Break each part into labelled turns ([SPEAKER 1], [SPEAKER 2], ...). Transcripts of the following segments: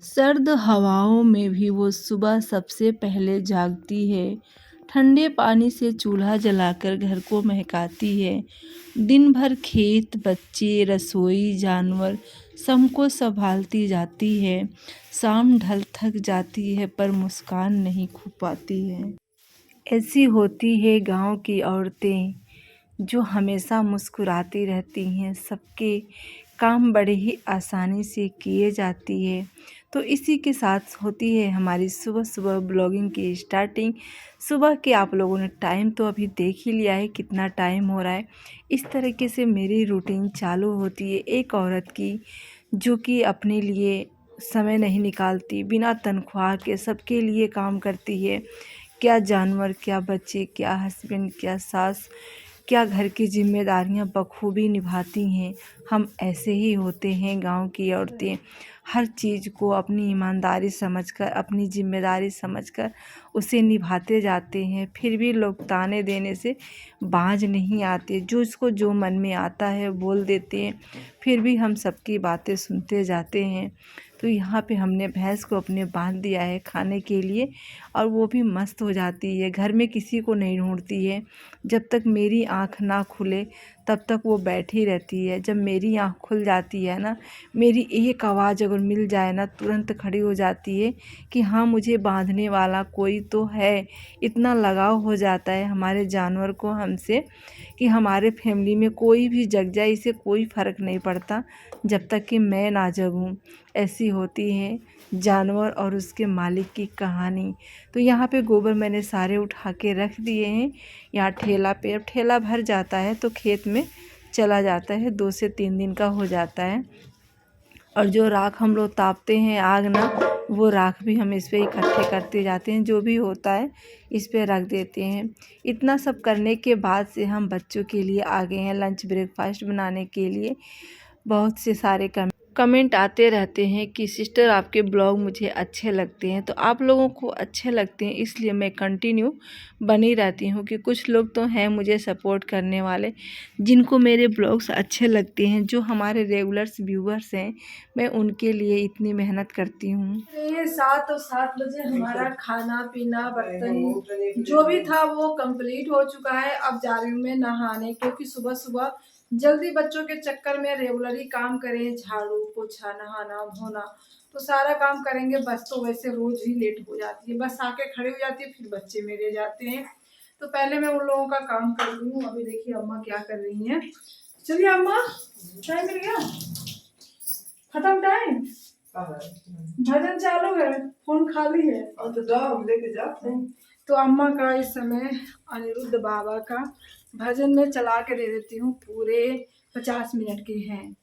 [SPEAKER 1] सर्द हवाओं में भी वो सुबह सबसे पहले जागती है। ठंडे पानी से चूल्हा जलाकर घर को महकाती है। दिन भर खेत, बच्चे, रसोई, जानवर सबको संभालती जाती है। शाम ढल थक जाती है पर मुस्कान नहीं खो पाती है। ऐसी होती है गांव की औरतें जो हमेशा मुस्कुराती रहती हैं। सबके काम बड़े ही आसानी से किए जाती है। तो इसी के साथ होती है हमारी सुबह सुबह ब्लॉगिंग की स्टार्टिंग। सुबह के आप लोगों ने टाइम तो अभी देख ही लिया है कितना टाइम हो रहा है। इस तरीके से मेरी रूटीन चालू होती है एक औरत की, जो कि अपने लिए समय नहीं निकालती, बिना तनख्वाह के सबके लिए काम करती है। क्या जानवर, क्या बच्चे, क्या हस्बैंड, क्या सास, क्या घर की जिम्मेदारियां बखूबी निभाती हैं। हम ऐसे ही होते हैं गांव की औरतें। हर चीज़ को अपनी ईमानदारी समझकर, अपनी जिम्मेदारी समझकर उसे निभाते जाते हैं। फिर भी लोग ताने देने से बाज नहीं आते। जो इसको जो मन में आता है बोल देते हैं, फिर भी हम सबकी बातें सुनते जाते हैं। तो यहाँ पे हमने भैंस को अपने बांध दिया है खाने के लिए, और वो भी मस्त हो जाती है। घर में किसी को नहीं ढूंढती है। जब तक मेरी आँख ना खुले तब तक वो बैठी रहती है। जब मेरी आँख खुल जाती है ना, मेरी एक आवाज़ अगर मिल जाए ना, तुरंत खड़ी हो जाती है कि हाँ, मुझे बांधने वाला कोई तो है। इतना लगाव हो जाता है हमारे जानवर को हमसे कि हमारे फैमिली में कोई भी जग जाए, इसे कोई फ़र्क नहीं पड़ता जब तक कि मैं ना जगूं। ऐसी होती है जानवर और उसके मालिक की कहानी। तो यहाँ पे गोबर मैंने सारे उठा के रख दिए हैं यहाँ ठेला पे। अब ठेला भर जाता है तो खेत में चला जाता है, 2 से 3 दिन का हो जाता है। और जो राख हम लोग तापते हैं आग ना, वो राख भी हम इस पे इकट्ठे करते जाते हैं। जो भी होता है इस पे रख देते हैं। इतना सब करने के बाद से हम बच्चों के लिए आ गए हैं लंच ब्रेकफास्ट बनाने के लिए। बहुत से सारे कमेंट आते रहते हैं कि सिस्टर आपके ब्लॉग मुझे अच्छे लगते हैं। तो आप लोगों को अच्छे लगते हैं इसलिए मैं कंटिन्यू बनी रहती हूँ कि कुछ लोग तो हैं मुझे सपोर्ट करने वाले, जिनको मेरे ब्लॉग्स अच्छे लगते हैं, जो हमारे रेगुलर्स व्यूवर्स हैं। मैं उनके लिए इतनी मेहनत करती हूँ। ये 7 बजे हमारा खाना पीना बर्तन जो भी था वो कंप्लीट हो चुका है। अब जा रही हूँ मैं नहाने, क्योंकि सुबह सुबह जल्दी बच्चों के चक्कर में रेगुलर ही काम करें, झाड़ू पोछा नहाना धोना तो सारा काम करेंगे। बस तो वैसे रोज ही लेट हो जाती है, बस आके खड़ी हो जाती है, फिर बच्चे मेरे जाते हैं। तो पहले मैं उन लोगों का काम कर रही हूँ। अभी देखिए अम्मा क्या कर रही हैं। चलिए अम्मा, टाइम मिल गया, खत्म टाइम, भजन चालू है, फोन खाली है तो जाओ लेके जाओ। तो अम्मा का इस समय अनिरुद्ध बाबा का भजन में चला के दे देती हूँ। पूरे 50 मिनट के हैं।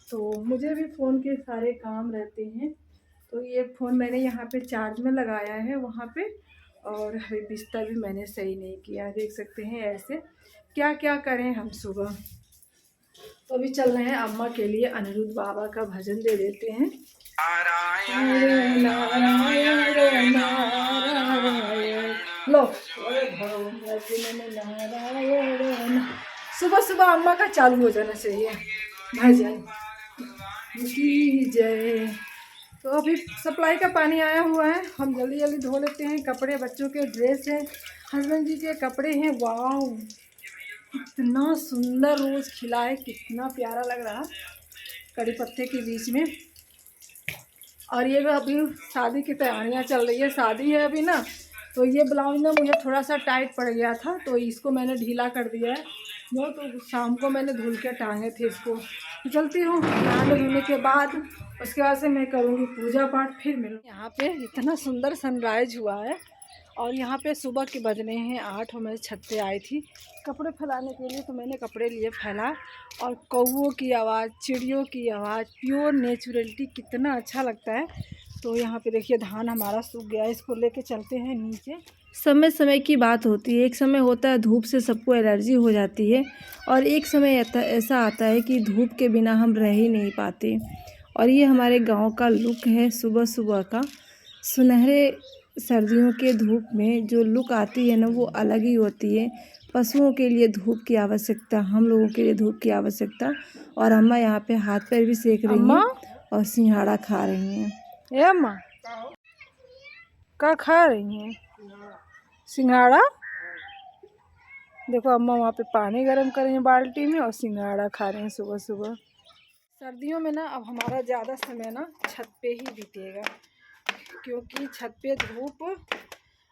[SPEAKER 1] तो मुझे भी फ़ोन के सारे काम रहते हैं। तो ये फ़ोन मैंने यहाँ पे चार्ज में लगाया है वहाँ पे, और बिस्तर भी मैंने सही नहीं किया, देख सकते हैं। ऐसे क्या क्या करें हम सुबह। तो अभी चल रहे हैं अम्मा के लिए अनिरुद्ध बाबा का भजन दे देते हैं। नारायण नारायण नारायण, लो नारायण। सुबह सुबह अम्मा का चालू हो जाना चाहिए भजन की जय। तो अभी सप्लाई का पानी आया हुआ है, हम जल्दी जल्दी धो लेते हैं। कपड़े बच्चों के ड्रेस है, हस्बैंड जी के कपड़े हैं। वाह, इतना सुंदर रोज खिला है, कितना प्यारा लग रहा कड़ी पत्ते के बीच में। और ये अभी शादी की तैयारियां चल रही है, शादी है अभी ना। तो ये ब्लाउज ना मुझे थोड़ा सा टाइट पड़ गया था, तो इसको मैंने ढीला कर दिया है। वो तो शाम को मैंने धुल के टांगे थे इसको। चलती हूँ, नहाने धोने के बाद उसके बाद से मैं करूँगी पूजा पाठ, फिर मिलूँ। यहाँ पे इतना सुंदर सनराइज हुआ है, और यहाँ पे सुबह के बजने हैं 8। मैं छत पे आई थी कपड़े फैलाने के लिए, तो मैंने कपड़े लिए फैला, और कौवों की आवाज़, चिड़ियों की आवाज़, प्योर नेचुरलिटी, कितना अच्छा लगता है। तो यहाँ पे देखिए धान हमारा सूख गया है, इसको लेके चलते हैं नीचे। समय समय की बात होती है। एक समय होता है धूप से सबको एलर्जी हो जाती है, और एक समय ऐसा आता है कि धूप के बिना हम रह ही नहीं पाते। और ये हमारे गांव का लुक है सुबह सुबह का। सुनहरे सर्दियों के धूप में जो लुक आती है ना, वो अलग ही होती है। पशुओं के लिए धूप की आवश्यकता, हम लोगों के लिए धूप की आवश्यकता। और अम्मा यहाँ पे हाथ पैर भी सेक रही हैं और सिंघाड़ा खा रही हैं।
[SPEAKER 2] ए अम्मा क्या खा रही हैं? सिंघाड़ा। देखो अम्मा वहाँ पे पानी गर्म कर रही हैं बाल्टी में और सिंघाड़ा खा रही हैं सुबह सुबह। सर्दियों में ना अब हमारा ज़्यादा समय ना छत पे ही बीतेगा, क्योंकि छत पे धूप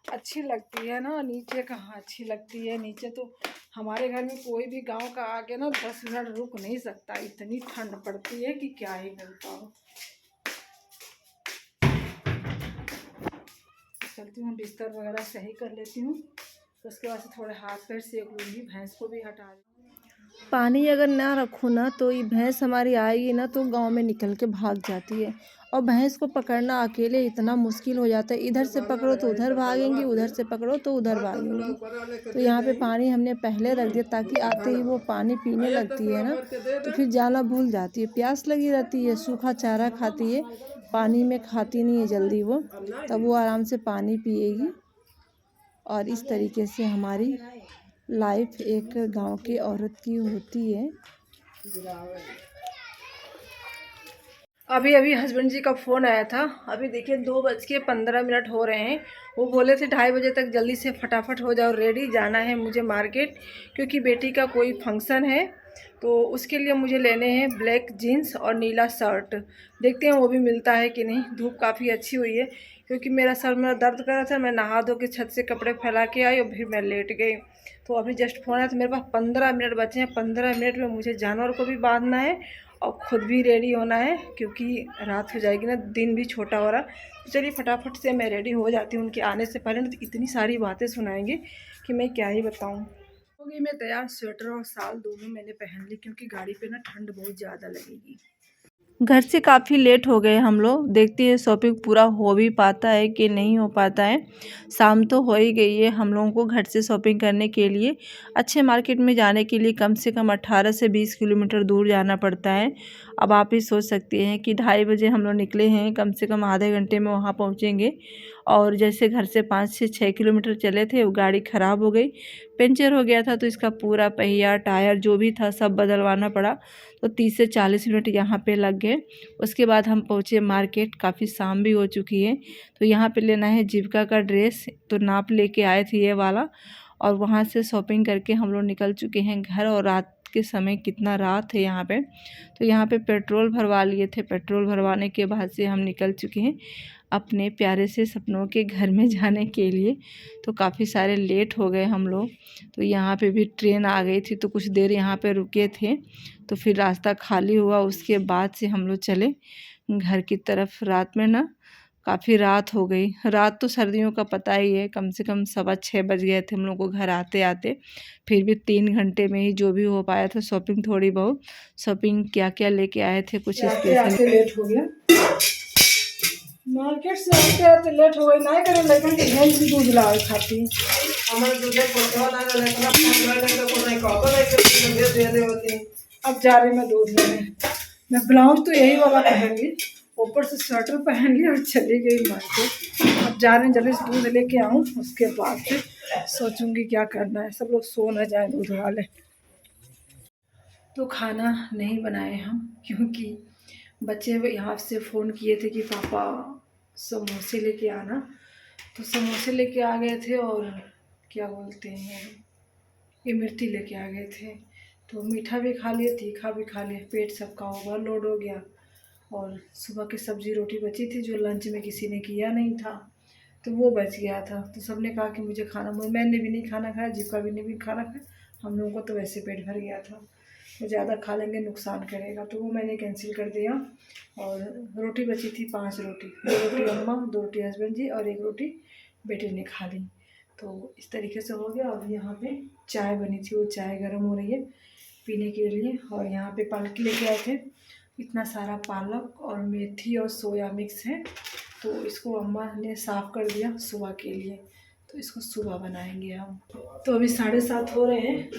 [SPEAKER 2] अच्छी लगती है ना, नीचे कहाँ अच्छी लगती है। नीचे तो हमारे घर में कोई भी गांव का आके ना 10 मिनट रुक नहीं सकता, इतनी ठंड पड़ती है कि क्या ही करता हो। चलती हूँ बिस्तर वगैरह सही कर लेती हूँ, उसके बाद से थोड़े हाथ पैर सेक लूँगी, भैंस को भी हटा दूँ। पानी अगर ना रखो ना तो ये भैंस हमारी आएगी ना तो गांव में निकल के भाग जाती है, और भैंस को पकड़ना अकेले इतना मुश्किल हो जाता है। इधर से पकड़ो तो उधर भागेंगी, उधर से पकड़ो तो उधर भागेंगी। तो यहाँ पे पानी हमने पहले रख दिया ताकि आते ही वो पानी पीने लगती है ना तो फिर जाना भूल जाती है, प्यास लगी रहती है, सूखा चारा खाती है, पानी में खाती नहीं है जल्दी वो, तब वो आराम से पानी पिएगी। और इस तरीके से हमारी लाइफ एक गांव की औरत की होती है। अभी अभी हस्बैंड जी का फ़ोन आया था, अभी देखिए 2:15 हो रहे हैं। वो बोले थे 2:30 बजे तक जल्दी से फटाफट हो जाओ रेडी, जाना है मुझे मार्केट, क्योंकि बेटी का कोई फंक्शन है, तो उसके लिए मुझे लेने हैं ब्लैक जीन्स और नीला शर्ट। देखते हैं वो भी मिलता है कि नहीं। धूप काफ़ी अच्छी हुई है, क्योंकि मेरा दर्द कर रहा था, मैं नहा धो के छत से कपड़े फैला के आई और फिर मैं लेट गई। तो अभी जस्ट फ़ोन आया, तो मेरे पास 15 मिनट बचे हैं। 15 मिनट में मुझे जानवर को भी बांधना है और ख़ुद भी रेडी होना है, क्योंकि रात हो जाएगी ना, दिन भी छोटा हो रहा। तो चलिए फटाफट से मैं रेडी हो जाती हूँ उनके आने से पहले। तो इतनी सारी बातें सुनाएंगे कि मैं क्या ही बताऊँ। हो गई मैं तैयार, स्वेटर और शाल दोनों मैंने पहन ली, क्योंकि गाड़ी पे ना ठंड बहुत ज़्यादा लगेगी। घर से काफ़ी लेट हो गए हम लोग, देखते हैं शॉपिंग पूरा हो भी पाता है कि नहीं हो पाता है। शाम तो हो ही गई है। हम लोगों को घर से शॉपिंग करने के लिए, अच्छे मार्केट में जाने के लिए कम से कम 18 से 20 किलोमीटर दूर जाना पड़ता है। अब आप ही सोच सकते हैं कि 2:30 बजे हम लोग निकले हैं, कम से कम आधे घंटे में वहाँ पहुँचेंगे। और जैसे घर से 5 से 6 किलोमीटर चले थे, वो गाड़ी ख़राब हो गई, पंचर हो गया था, तो इसका पूरा पहिया टायर जो भी था सब बदलवाना पड़ा। तो 30 से 40 मिनट यहाँ पे लग गए। उसके बाद हम पहुँचे मार्केट, काफ़ी शाम भी हो चुकी है। तो यहाँ पे लेना है जीविका का ड्रेस, तो नाप लेके आए थे ये वाला, और वहाँ से शॉपिंग करके हम लोग निकल चुके हैं घर। और रात के समय कितना रात है यहाँ पे, तो यहाँ पे पेट्रोल भरवा लिए थे। पेट्रोल भरवाने के बाद से हम निकल चुके हैं अपने प्यारे से सपनों के घर में जाने के लिए। तो काफ़ी सारे लेट हो गए हम लोग। तो यहाँ पे भी ट्रेन आ गई थी, तो कुछ देर यहाँ पे रुके थे, तो फिर रास्ता खाली हुआ। उसके बाद से हम लोग चले घर की तरफ। रात में ना काफ़ी रात हो गई। रात तो सर्दियों का पता ही है, कम से कम 6:15 बज गए थे हम लोग को घर आते आते। फिर भी 3 घंटे में ही जो भी हो पाया था शॉपिंग, थोड़ी बहुत शॉपिंग क्या क्या लेके आए थे, कुछ स्पेशल। लेट हो गया, मार्केट से आते आते लेट हो गई। नहीं करे लेकिन के भैंस भी दूध ला खाती हमारे दूध को ना दे। अब जा रही मैं दूध लेने। मैं ब्लाउज तो यही वाला पहन ली, ऊपर से स्वेटर पहन ली और चली गई मार्केट। अब जा रहे हैं, जल्दी से दूध लेके आऊँ, उसके बाद फिर सोचूंगी क्या करना है। सब लोग सो न जाए दूध वाले। तो खाना नहीं बनाए हम, क्योंकि बच्चे यहाँ से फ़ोन किए थे कि पापा समोसे लेके आना, तो समोसे लेके आ गए थे, और क्या बोलते हैं इमरती लेके आ गए थे। तो मीठा भी खा लिए, तीखा भी खा लिए, पेट सबका ओवरलोड हो गया। और सुबह की सब्ज़ी रोटी बची थी जो लंच में किसी ने किया नहीं था, तो वो बच गया था। तो सबने कहा कि मुझे खाना, मैंने भी नहीं खाना खाया, जीविका भी ने भी खाना खाया, हम लोगों को तो वैसे पेट भर गया था। तो ज़्यादा खा लेंगे नुकसान करेगा, तो वो मैंने कैंसिल कर दिया। और रोटी बची थी 5 रोटी, 2 रोटी अम्मा, 2 रोटी हस्बैंड जी और 1 रोटी बेटे ने खा ली। तो इस तरीके से हो गया। और यहाँ पे चाय बनी थी, वो चाय गर्म हो रही है पीने के लिए। और यहाँ पे पालक लेके आए थे, इतना सारा पालक और मेथी और सोया मिक्स है, तो इसको अम्मा ने साफ़ कर दिया सुबह के लिए, तो इसको सुबह बनाएंगे हम। तो अभी 7:30 हो रहे हैं,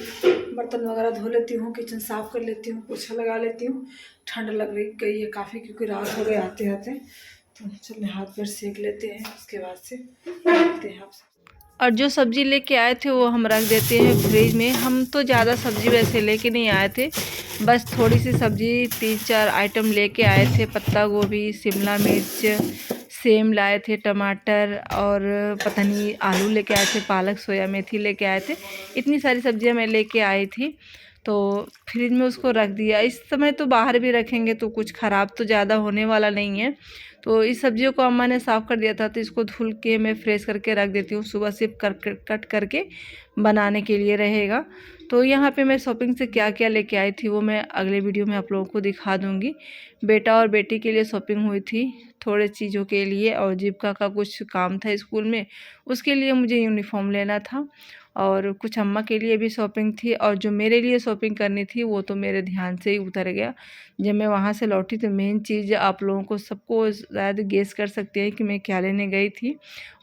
[SPEAKER 2] बर्तन वगैरह धो लेती हूँ, किचन साफ़ कर लेती हूँ, पोछा लगा लेती हूँ। ठंड लग रही गई है काफ़ी, क्योंकि रात हो गई आते आते। तो चलिए हाथ पैर सेक लेते हैं, उसके बाद से देखते हैं आपसे।
[SPEAKER 1] और जो सब्ज़ी लेके आए थे वो हम रख देते हैं फ्रिज में। हम तो ज़्यादा सब्ज़ी वैसे लेके नहीं आए थे, बस थोड़ी सी सब्ज़ी 3-4 आइटम लेके आए थे। पत्ता गोभी, शिमला मिर्च, सेम लाए थे, टमाटर और पता नहीं आलू लेके आए थे, पालक, सोया मेथी लेके आए थे। इतनी सारी सब्जियां मैं लेके आई थी, तो फ्रिज में उसको रख दिया। इस समय तो बाहर भी रखेंगे तो कुछ ख़राब तो ज़्यादा होने वाला नहीं है। तो इस सब्जियों को अम्मा ने साफ़ कर दिया था, तो इसको धुल के मैं फ्रेश करके रख देती हूँ। सुबह सिर्फ कट करके बनाने के लिए रहेगा। तो यहाँ पे मैं शॉपिंग से क्या क्या लेके आई थी वो मैं अगले वीडियो में आप लोगों को दिखा दूँगी। बेटा और बेटी के लिए शॉपिंग हुई थी थोड़े चीज़ों के लिए, और जीविका का कुछ काम था स्कूल में, उसके लिए मुझे यूनिफॉर्म लेना था, और कुछ अम्मा के लिए भी शॉपिंग थी। और जो मेरे लिए शॉपिंग करनी थी वो तो मेरे ध्यान से ही उतर गया। जब मैं वहाँ से लौटी तो मेन चीज़ आप लोगों को सबको शायद गेस कर सकते हैं कि मैं क्या लेने गई थी।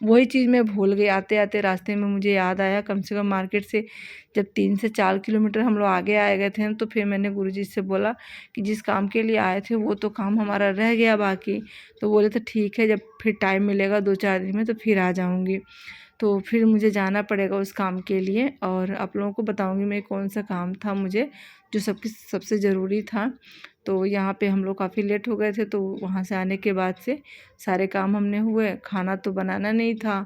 [SPEAKER 1] वही चीज़ मैं भूल गई। आते आते रास्ते में मुझे याद आया, कम से कम मार्केट से जब 3 से 4 किलोमीटर हम लोग आगे आए गए थे, तो फिर मैंने गुरुजी से बोला कि जिस काम के लिए आए थे वो तो काम हमारा रह गया बाकी। तो बोले तो ठीक है, जब फिर टाइम मिलेगा 2-4 दिन में तो फिर आ जाऊँगी। तो फिर मुझे जाना पड़ेगा उस काम के लिए, और आप लोगों को बताऊंगी मैं कौन सा काम था मुझे जो सबसे ज़रूरी था। तो यहाँ पे हम लोग काफ़ी लेट हो गए थे, तो वहाँ से आने के बाद से सारे काम हमने हुए। खाना तो बनाना नहीं था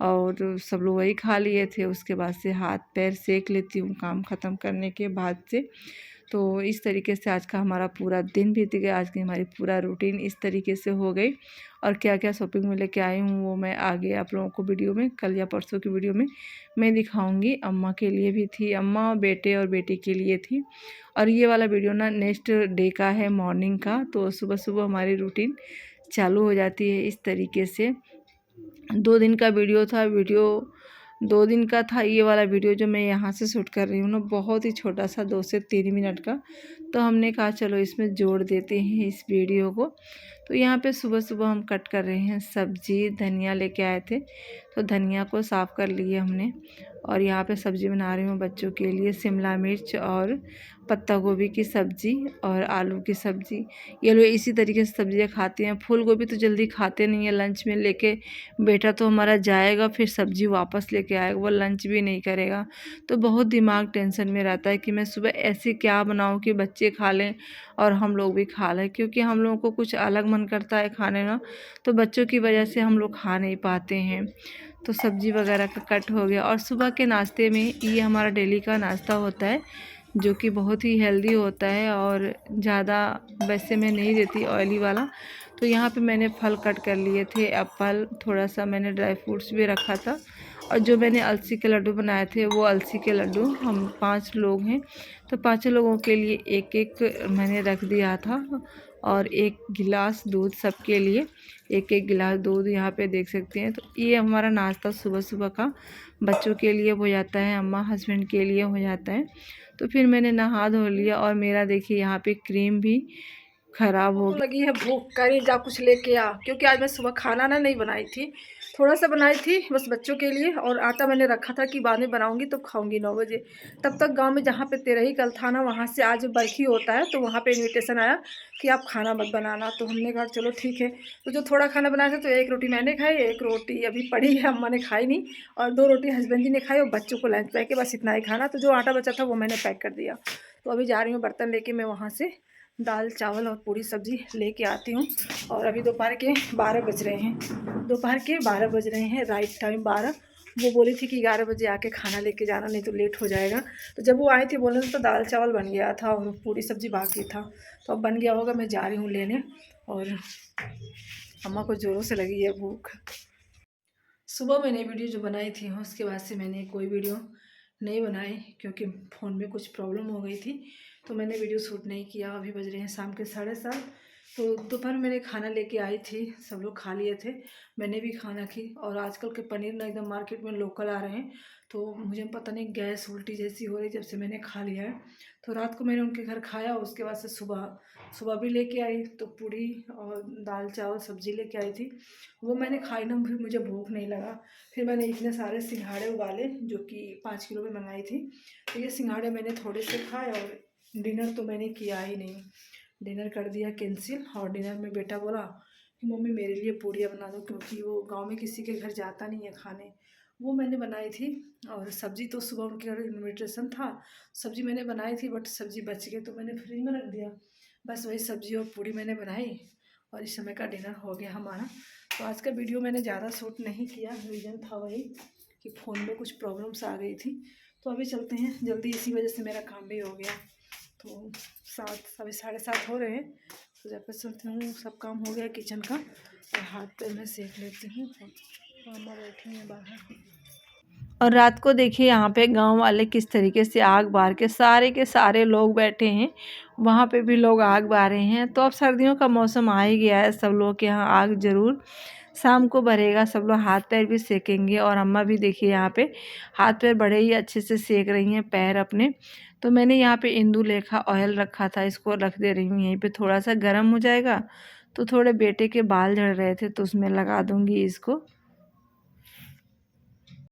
[SPEAKER 1] और सब लोग वही खा लिए थे। उसके बाद से हाथ पैर सेक लेती हूँ काम ख़त्म करने के बाद से। तो इस तरीके से आज का हमारा पूरा दिन बीत गया। आज की हमारी पूरा रूटीन इस तरीके से हो गई। और क्या क्या शॉपिंग में लेके आई हूँ वो मैं आगे आप लोगों को वीडियो में, कल या परसों की वीडियो में मैं दिखाऊंगी। अम्मा के लिए भी थी, अम्मा, बेटे और बेटी के लिए थी। और ये वाला वीडियो ना नेक्स्ट डे का है, मॉर्निंग का। तो सुबह सुबह हमारी रूटीन चालू हो जाती है इस तरीके से। 2 दिन का वीडियो था, वीडियो 2 दिन का था। ये वाला वीडियो जो मैं यहाँ से शूट कर रही हूँ ना, बहुत ही छोटा सा 2 से 3 मिनट का। तो हमने कहा चलो इसमें जोड़ देते हैं इस वीडियो को। तो यहाँ पे सुबह सुबह हम कट कर रहे हैं सब्जी। धनिया लेके आए थे तो धनिया को साफ़ कर लिए हमने। और यहाँ पे सब्ज़ी बना रही हूँ बच्चों के लिए, शिमला मिर्च और पत्ता गोभी की सब्ज़ी और आलू की सब्ज़ी। ये लोग इसी तरीके से सब्ज़ियाँ खाते हैं। फूल गोभी तो जल्दी खाते नहीं है, लंच में लेके बेटा तो हमारा जाएगा फिर सब्ज़ी वापस लेके आएगा, वो लंच भी नहीं करेगा। तो बहुत दिमाग टेंशन में रहता है कि मैं सुबह ऐसी क्या बनाऊँ कि बच्चे खा लें और हम लोग भी खा लें, क्योंकि हम लोगों को कुछ अलग मन करता है खाने का, तो बच्चों की वजह से हम लोग खा नहीं पाते हैं। तो सब्ज़ी वगैरह का कट हो गया। और सुबह के नाश्ते में ये हमारा डेली का नाश्ता होता है जो कि बहुत ही हेल्दी होता है, और ज़्यादा वैसे मैं नहीं देती ऑयली वाला। तो यहाँ पे मैंने फल कट कर लिए थे, एप्पल, थोड़ा सा मैंने ड्राई फ्रूट्स भी रखा था। और जो मैंने अलसी के लड्डू बनाए थे वो अलसी के लड्डू, हम 5 लोग हैं तो 5 लोगों के लिए एक एक मैंने रख दिया था। और 1 गिलास दूध सबके लिए, एक एक गिलास दूध यहाँ पे देख सकते हैं। तो ये हमारा नाश्ता सुबह सुबह का बच्चों के लिए हो जाता है, अम्मा हस्बैंड के लिए हो जाता है। तो फिर मैंने नहा धो लिया। और मेरा देखिए यहाँ पे क्रीम भी ख़राब हो गई।
[SPEAKER 2] लगी है भूख, कहीं जा कुछ लेके आ, क्योंकि आज मैं सुबह खाना ना नहीं बनाई थी, थोड़ा सा बनाई थी बस बच्चों के लिए। और आटा मैंने रखा था कि बाद में बनाऊंगी तो खाऊंगी 9 बजे। तब तक गांव में जहाँ पे तेरही कल था ना, वहाँ से आज बरखी होता है, तो वहाँ पे इनविटेशन आया कि आप खाना मत बनाना। तो हमने कहा चलो ठीक है। तो जो थोड़ा खाना बनाया था तो 1 रोटी मैंने खाई, 1 रोटी अभी पड़ी है, अम्मा ने खाई नहीं, और 2 रोटी हस्बैंड जी ने खाई, और बच्चों को लंच पैक है, बस इतना ही खाना। तो जो आटा बचा था वो मैंने पैक कर दिया। तो अभी जा रही हूँ बर्तन लेके मैं वहाँ से दाल चावल और पूरी सब्जी लेके आती हूँ। और अभी दोपहर के 12 बज रहे हैं, दोपहर के 12 बज रहे हैं, राइट टाइम 12। वो बोली थी कि 11 बजे आके खाना लेके जाना, नहीं तो लेट हो जाएगा। तो जब वो आई थी बोलने तो दाल चावल बन गया था और पूरी सब्जी बाकी था, तो अब बन गया होगा। मैं जा रही हूँ लेने, और अम्मा को ज़ोरों से लगी है भूख। सुबह मैंने वीडियो जो बनाई थी उसके बाद से मैंने कोई वीडियो नहीं बनाई, क्योंकि फ़ोन में कुछ प्रॉब्लम हो गई थी, तो मैंने वीडियो शूट नहीं किया। अभी बज रहे हैं शाम के 7:30। तो दोपहर मैंने खाना लेके आई थी, सब लोग खा लिए थे, मैंने भी खाना की। और आजकल के पनीर ना एकदम मार्केट में लोकल आ रहे हैं, तो मुझे पता नहीं गैस उल्टी जैसी हो रही जब से मैंने खा लिया है। तो रात को मैंने उनके घर खाया, उसके बाद से सुबह सुबह भी लेके आई तो पूड़ी और दाल चावल सब्जी लेके आई थी, वो मैंने खाई ना, फिर मुझे भूख नहीं लगा। फिर मैंने इतने सारे सिंघाड़े उबाले जो कि 5 किलो में मंगाई थी, तो ये सिंघाड़े मैंने थोड़े से खाए। और डिनर तो मैंने किया ही नहीं, डिनर कर दिया कैंसिल। और डिनर में बेटा बोला कि मम्मी मेरे लिए पूड़ियाँ बना दो, क्योंकि वो गांव में किसी के घर जाता नहीं है खाने, वो मैंने बनाई थी। और सब्ज़ी तो सुबह उनके घर इन्विटेशन था, सब्ज़ी मैंने बनाई थी, बट सब्ज़ी बच गई तो मैंने फ्रिज में रख दिया। बस वही सब्ज़ी और पूड़ी मैंने बनाई और इस समय का डिनर हो गया हमारा। तो आज का वीडियो मैंने ज़्यादा शूट नहीं किया, रीज़न था वही कि फ़ोन में कुछ प्रॉब्लम्स आ गई थी। तो अभी चलते हैं जल्दी, इसी वजह से मेरा काम भी हो गया। तो 7 अभी 7:30 हो रहे हैं, तो जब तक सोचती हूँ सब काम हो गया किचन का, और हाथ पैर मैं सेक लेती हूँ। मामा बैठी हैं बाहर।
[SPEAKER 1] और रात को देखिए यहाँ पे गांव वाले किस तरीके से आग बार के सारे लोग बैठे हैं, वहाँ पे भी लोग आग बारे हैं। तो अब सर्दियों का मौसम आ ही गया है, सब लोग के यहाँ आग ज़रूर शाम को भरेगा, सब लोग हाथ पैर भी सेकेंगे। और अम्मा भी देखिए यहाँ पे हाथ पैर बड़े ही अच्छे से सेक रही हैं पैर अपने। तो मैंने यहाँ पे इंदुलेखा ऑयल रखा था, इसको रख दे रही हूँ यहीं पे, थोड़ा सा गर्म हो जाएगा तो थोड़े बेटे के बाल झड़ रहे थे तो उसमें लगा दूँगी इसको।